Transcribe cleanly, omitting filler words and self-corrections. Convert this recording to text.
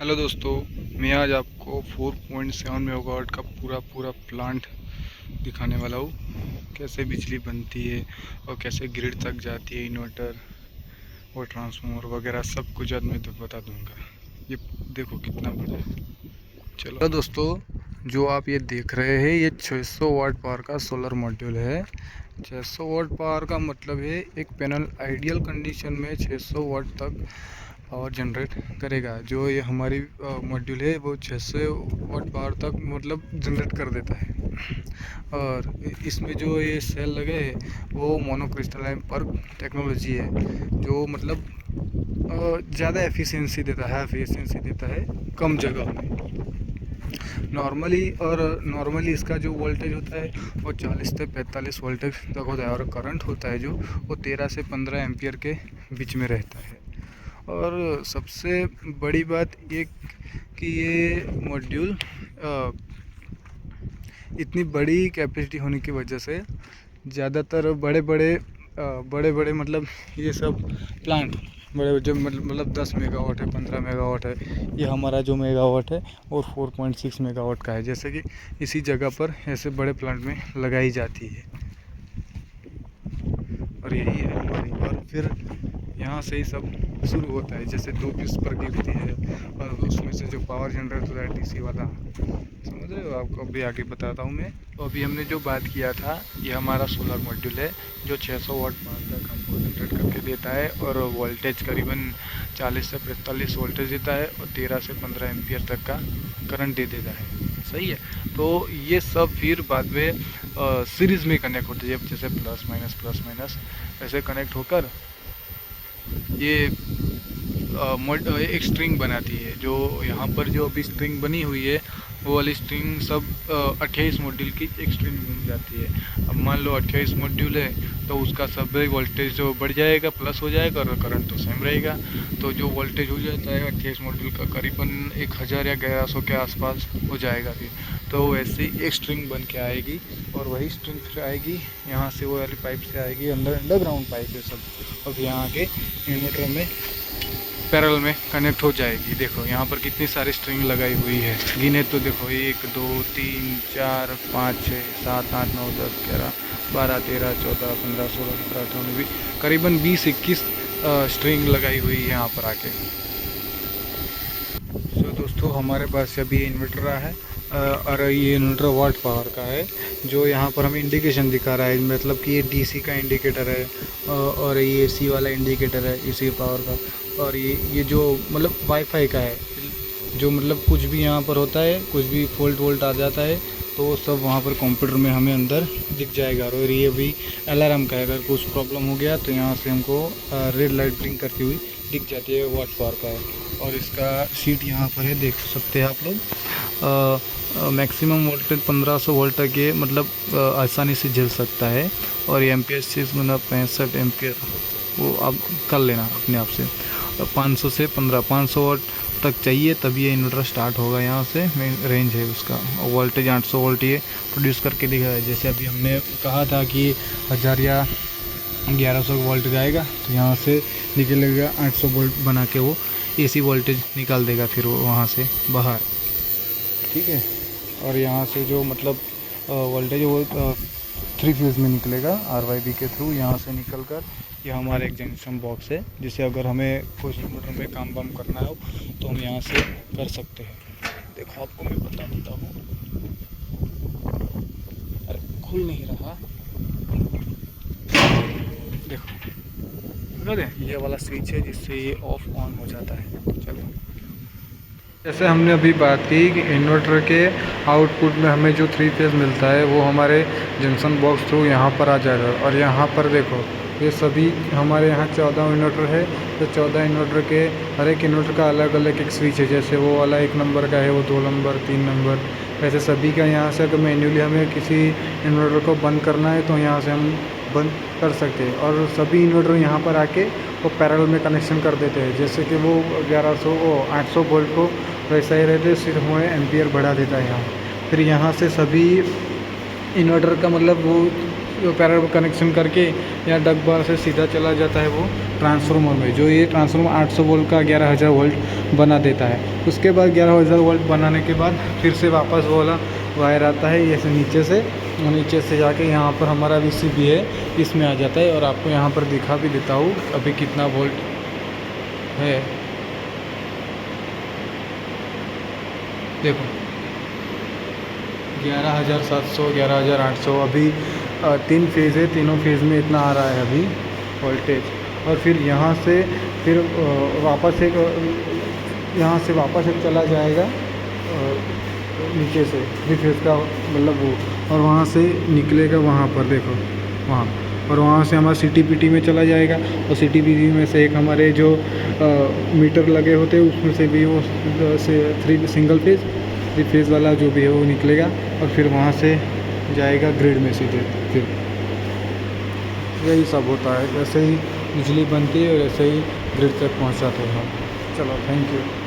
Hello दोस्तों, मैं आज आपको 4.7 मेगावाट का पूरा प्लांट दिखाने वाला हूँ। कैसे बिजली बनती है और कैसे ग्रिड तक जाती है, इन्वर्टर और ट्रांसफार्मर वगैरह सब कुछ आज मैं तो बता दूंगा। ये देखो कितना बड़ा है। चलो दोस्तों, जो आप ये देख रहे हैं ये 600 वाट पावर का सोलर मॉड्यूल है। 600 वाट पावर का मतलब है एक पैनल आइडियल कंडीशन में 600 वाट तक पावर जनरेट करेगा। जो ये हमारी मॉड्यूल है वो 600 वाट पावर तक मतलब जनरेट कर देता है। और इसमें जो ये सेल लगे हैं वो मोनोक्रिस्टलाइन पर्क टेक्नोलॉजी है, जो मतलब ज़्यादा एफिशिएंसी देता है कम जगह में। नॉर्मली इसका जो वोल्टेज होता है वो 40 से 45 वोल्टेज तक होता है, और करंट होता है जो वो 13 से 15 एम्पियर के बीच में रहता है। और सबसे बड़ी बात ये कि ये मॉड्यूल इतनी बड़ी कैपेसिटी होने की वजह से ज़्यादातर बड़े बड़े मतलब ये सब प्लांट बड़े जो मतलब 10 मेगावाट है, 15 मेगावाट है, ये हमारा जो मेगावाट है और 4.6 मेगावाट का है। जैसे कि इसी जगह पर ऐसे बड़े प्लांट में लगाई जाती है। और यही है हमारी, और फिर यहाँ से ही सब शुरू होता है। जैसे 2 पीस पर गिरती है और उसमें से जो पावर जनरेट होता है डीसी वाला, समझ रहे हो। आपको अभी आगे बताता हूँ मैं। तो अभी हमने जो बात किया था, ये हमारा सोलर मॉड्यूल है जो 600 वाट पावर तक हमको जनरेट करके देता है, और वोल्टेज करीबन 40 से 45 वोल्टेज देता है, और 13 से 15 एम्पियर तक का करंट दे देता है। सही है। तो ये सब फिर बाद में सीरीज़ में कनेक्ट होती है, जैसे प्लस माइनस ऐसे कनेक्ट होकर ये एक स्ट्रिंग बनाती है। जो यहाँ पर जो अभी स्ट्रिंग बनी हुई है वो वाली स्ट्रिंग सब 28 मॉड्यूल की एक स्ट्रिंग बन जाती है। अब मान लो 28 मॉड्यूल है तो उसका सब वोल्टेज जो बढ़ जाएगा, प्लस हो जाएगा, और करंट तो सेम रहेगा। तो जो वोल्टेज हो जाता है 28 मॉड्यूल का करीबन 1000 या 1100 के आसपास हो जाएगा फिर। तो वैसे ही एक स्ट्रिंग बन के आएगी, और वही स्ट्रिंग फिर आएगी यहाँ से, वो वाली पाइप से आएगी, अंडरग्राउंड पाइप है सब। अब यहाँ के इन्वर्टर में पैरेलल में कनेक्ट हो जाएगी। देखो यहाँ पर कितनी सारी स्ट्रिंग लगाई हुई है, गिने तो देखो 1 2 3 4 5 6 7 8 9 10 11 12 13 14 15 16 17 18 19 करीबन 20-21 स्ट्रिंग लगाई हुई है यहाँ पर आके। तो दोस्तों हमारे पास अभी इन्वर्टर है, और ये इन्वर्टर वाट पावर का है। जो यहाँ पर हमें इंडिकेशन दिखा रहा है, मतलब कि ये डीसी का इंडिकेटर है, और ये एसी वाला इंडिकेटर है इसी पावर का। और ये जो मतलब वाईफाई का है, जो मतलब कुछ भी यहाँ पर होता है, कुछ भी फॉल्ट आ जाता है तो सब वहाँ पर कंप्यूटर में हमें अंदर दिख जाएगा। और ये भी अलार्म का है, अगर कुछ प्रॉब्लम हो गया तो यहाँ से हमको रेड लाइट ब्लिंक करती हुई दिख जाती है। वाट पावर का है, और इसका सीट यहाँ पर है, देख सकते हैं आप लोग। मैक्सिमम वोल्टेज 1500 वोल्ट तक ये मतलब आसानी से झेल सकता है। और एम्पियर से मतलब 65 एम्पियर वो आप कर लेना अपने आप से। 500 से 500 वाट तक चाहिए तब ये इन्वर्टर स्टार्ट होगा। यहाँ से मेन रेंज है उसका। और वोल्टेज 800 वोल्ट ये प्रोड्यूस करके दिखा है। जैसे अभी हमने कहा था कि 1000 या 1100 वोल्ट जाएगा, तो यहाँ से निकलेगा 800 वोल्ट बना के वो एसी वोल्टेज निकाल देगा फिर वो वहाँ से बाहर। ठीक है। और यहाँ से जो मतलब वोल्टेज वो 3 फेज़ में निकलेगा RYB के थ्रू। यहाँ से निकल कर ये हमारा एक जंक्शन बॉक्स है, जिसे अगर हमें कुछ इन्वर्टर में काम वाम करना हो तो हम यहाँ से कर सकते हैं। देखो आपको मैं बता देता हूँ। अरे खुल नहीं रहा, देखो लगा दे, ये वाला स्विच है जिससे ये ऑफ ऑन हो जाता है। चलो, जैसे हमने अभी बात की कि इन्वर्टर के आउटपुट में हमें जो 3 फेज़ मिलता है वो हमारे जंक्शन बॉक्स थ्रू यहाँ पर आ जाएगा। और यहाँ पर देखो ये सभी हमारे यहाँ 14 इन्वर्टर है, तो 14 इन्वर्टर के हर एक इन्वर्टर का अलग अलग एक स्विच है। जैसे वो वाला 1 नंबर का है, वो 2 नंबर 3 नंबर, वैसे सभी का यहाँ से अगर मैन्युअली हमें किसी इन्वर्टर को बंद करना है तो यहाँ से हम बंद कर सकते हैं। और सभी इन्वर्टर यहाँ पर आके वो पैरेलल में कनेक्शन कर देते हैं। जैसे कि वो 800 वोल्ट को वैसा ही रहते, सिर्फ हमें एम्पियर बढ़ा देता है यहाँ। फिर यहाँ से सभी इन्वर्टर का मतलब वो पैरेलल कनेक्शन करके यहाँ डक बार से सीधा चला जाता है वो ट्रांसफार्मर में, जो ये ट्रांसफार्मर 800 वोल्ट का 11,000 वोल्ट बना देता है। उसके बाद 11,000 वोल्ट बनाने के बाद फिर से वापस वो वाला वायर आता है ये से नीचे से जाके यहाँ पर हमारा VCB है, इसमें आ जाता है। और आपको यहाँ पर दिखा भी देता हूँ अभी कितना वोल्ट है, देखो 11,700, 11,800। अभी 3 फेज़ है, तीनों फेज़ में इतना आ रहा है अभी वोल्टेज। और फिर यहाँ से फिर वापस एक यहाँ से वापस एक चला जाएगा नीचे से 3 फेज़ का मतलब वो, और वहाँ से निकलेगा वहाँ पर देखो वहाँ, और वहाँ से हमारा CTPT में चला जाएगा। और CTPT में से एक हमारे जो मीटर लगे होते हैं उसमें से भी वो से सिंगल फेज़ वाला जो भी है वो निकलेगा, और फिर वहाँ से जाएगा ग्रिड में सीधे। फिर यही सब होता है, ऐसे ही बिजली बनती है और ऐसे ही ग्रिड तक पहुँचाते हैं। चलो, थैंक यू।